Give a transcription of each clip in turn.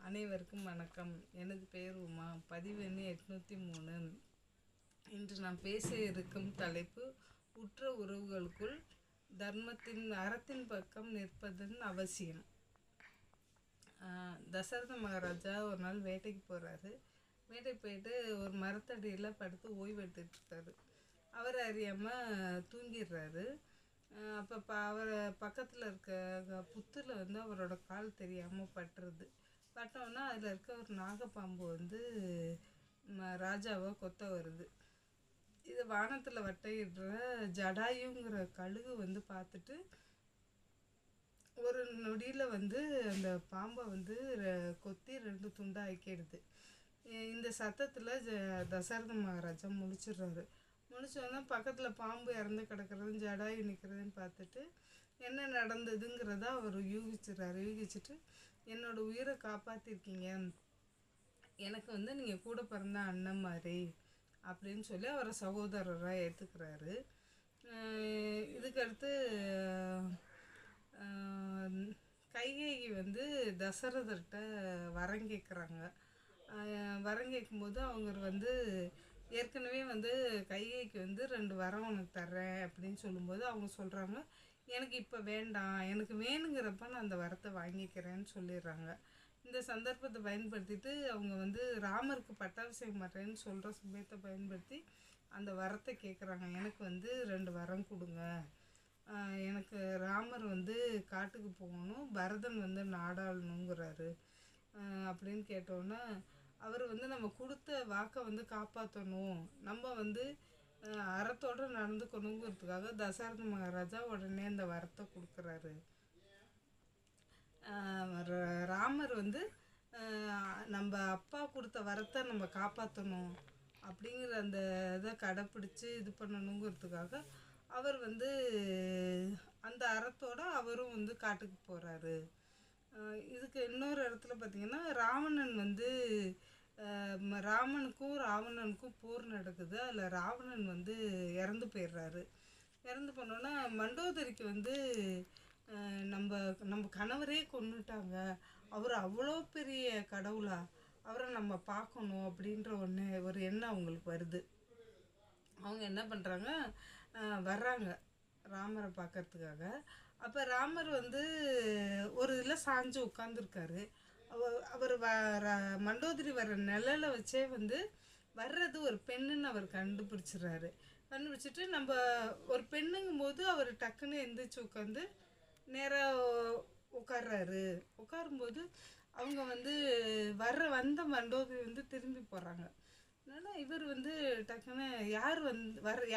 அனைவருக்கும் வணக்கம். எனது பெயர் உமா. பதிவு எண் 803. இன்று நான் பேச இருக்கும் தலைப்பு உற்ற உறவுகளுக்குள் அறத்தின் பக்கம் நிற்பதன் அவசியம். தசரத மகாராஜா ஒரு நாள் வேட்டைக்கு போகிறாரு. வேட்டைக்கு போயிட்டு ஒரு மரத்தடியில் படுத்து ஓய்வு எடுத்துகிட்ருக்காரு. அவர் அறியாமல் தூங்கிடுறாரு. அப்போ அவர் பக்கத்தில் இருக்க புத்தில் அவரோட கால் தெரியாமல் பட்டுருது. பட்டோன்னா அதில் இருக்க ஒரு நாகப்பாம்பு ராஜாவை கொத்த வருது. இது வானத்தில் வட்டையிடுற ஜடாயுங்கிற கழுகு பார்த்துட்டு ஒரு நொடியில் அந்த பாம்பை கொத்தி 2 துண்டாக ஆக்கிடுது. இந்த சத்தத்தில் தசரத மகாராஜா முழிச்சிடுறாரு. முழிச்சோன்னா பக்கத்தில் பாம்பு இறந்து கிடக்கிறதும் ஜடாயு நிற்கிறதுன்னு பார்த்துட்டு என்ன நடந்ததுங்கிறத அவர் யூகிச்சிட்டு என்னோடய உயிரை காப்பாற்றிருக்கீங்க, எனக்கு நீங்கள் கூட பிறந்த அண்ணன் மாதிரி அப்படின்னு சொல்லி அவரை சகோதரராக ஏற்றுக்கிறாரு. இதுக்கடுத்து கைகேயி தசரதர்கிட்ட வரம் கேட்குறாங்க. வரம் கேட்கும்போது அவங்க ஏற்கனவே கைகேயிக்கு 2 வரம் உனக்கு தர்றேன் அப்படின்னு சொல்லும்போது அவங்க சொல்கிறாங்க, எனக்கு இப்போ வேண்டாம், எனக்கு வேணுங்கிறப்ப நான் அந்த வரத்தை வாங்கிக்கிறேன்னு சொல்லிடுறாங்க. இந்த சந்தர்ப்பத்தை பயன்படுத்திட்டு அவங்க ராமருக்கு பட்டாபிஷேகம் பண்ணுறேன்னு சொல்கிற சமயத்தை பயன்படுத்தி அந்த வரத்தை கேட்குறாங்க. எனக்கு 2 வரம் கொடுங்க, எனக்கு ராமர் காட்டுக்கு போகணும், பரதன் நாடாளணுங்கிறாரு அப்படின்னு கேட்டோன்னா அவர் நம்ம கொடுத்த வாக்கை காப்பாற்றணும், நம்ம அறத்தோடு நடந்துக்கணுங்கிறதுக்காக தசரத மகாராஜா உடனே அந்த வரத்தை கொடுக்குறாரு. ராமர் நம்ம அப்பா கொடுத்த வரத்தை நம்ம காப்பாற்றணும் அப்படிங்கிற அந்த இதை கடைப்பிடிச்சி இது பண்ணணுங்கிறதுக்காக அவர் அந்த அறத்தோடு அவரும் காட்டுக்கு போகிறாரு. இதுக்கு இன்னொரு இடத்துல பார்த்திங்கன்னா ராமனுக்கும் ராவணனுக்கும் போர் நடக்குது. அதில் ராவணன் இறந்து போயிடுறாரு. இறந்து போனோன்னா மண்டோதரிக்கு நம்ம கணவரே கொன்னுட்டாங்க, அவர் அவ்வளோ பெரிய கடவுளா, அவரை நம்ம பார்க்கணும் அப்படின்ற ஒரு எண்ணம் அவங்களுக்கு வருது. அவங்க என்ன பண்ணுறாங்க, வர்றாங்க ராமரை பார்க்கறதுக்காக. அப்போ ராமர் ஒரு இதில் சாஞ்சு உட்காந்துருக்காரு. அவர் மண்டோதரி வர்ற நிழலை வச்சே வர்றது ஒரு பெண்ணுன்னு அவர் கண்டுபிடிச்சிடுறாரு. கண்டுபிடிச்சிட்டு நம்ம ஒரு பெண்ணுங்கும் போது அவர் டக்குன்னு எந்திரிச்சு உட்காந்து நேராக உட்கார்றாரு. உட்காரும்போது அவங்க வந்த மண்டோதரி திரும்பி போகிறாங்க. அதனால் இவர் டக்குன்னு யார்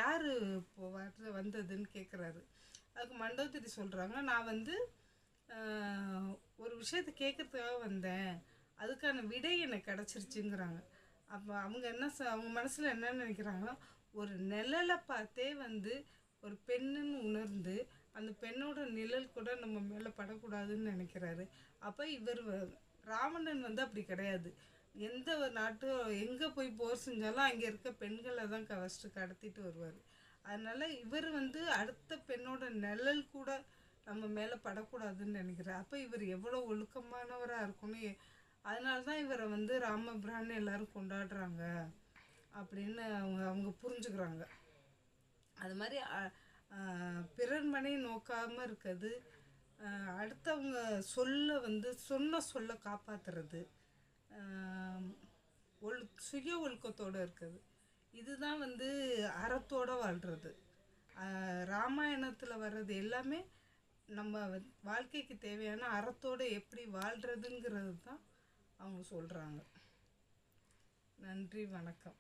யார் இப்போ வந்ததுன்னு கேட்குறாரு. அதுக்கு மண்டோதரி சொல்கிறாங்க, நான் ஒரு விஷயத்தை கேட்குறதுக்காக வந்தேன், அதுக்கான விடை எனக்கு கிடச்சிருச்சுங்கிறாங்க. அப்போ அவங்க மனசில் என்ன நினைக்கிறாங்கன்னா, ஒரு நிழலை பார்த்தே ஒரு பெண்ணுன்னு உணர்ந்து அந்த பெண்ணோட நிழல் கூட நம்ம மேலே படக்கூடாதுன்னு நினைக்கிறாரு. அப்போ இவர் ராவணன் அப்படி கிடையாது. எந்த ஒரு எங்கே போய் போர் செஞ்சாலும் அங்கே இருக்க பெண்களை தான் ஃபஸ்ட்டு கடத்திட்டு வருவார். அதனால் இவர் அடுத்த பெண்ணோட நிழல் கூட நம்ம மேலே படக்கூடாதுன்னு நினைக்கிறார். அப்போ இவர் எவ்வளோ ஒழுக்கமானவராக இருக்கணும், அதனால தான் இவரை ராமபிரான்னு எல்லோரும் கொண்டாடுறாங்க அப்படின்னு அவங்க புரிஞ்சுக்கிறாங்க. அது மாதிரி பிறர் மனை நோக்காமல் இருக்கிறது, அடுத்தவங்க சொல்ல காப்பாற்றுறது, சுய ஒழுக்கத்தோடு இருக்குது, இதுதான் அறத்தோடு வாழ்கிறது. ராமாயணத்தில் வர்றது எல்லாமே நம்ம வாழ்க்கைக்கு தேவையான அறத்தோடு எப்படி வாழ்கிறதுங்கிறது தான் அவங்க சொல்கிறாங்க. நன்றி, வணக்கம்.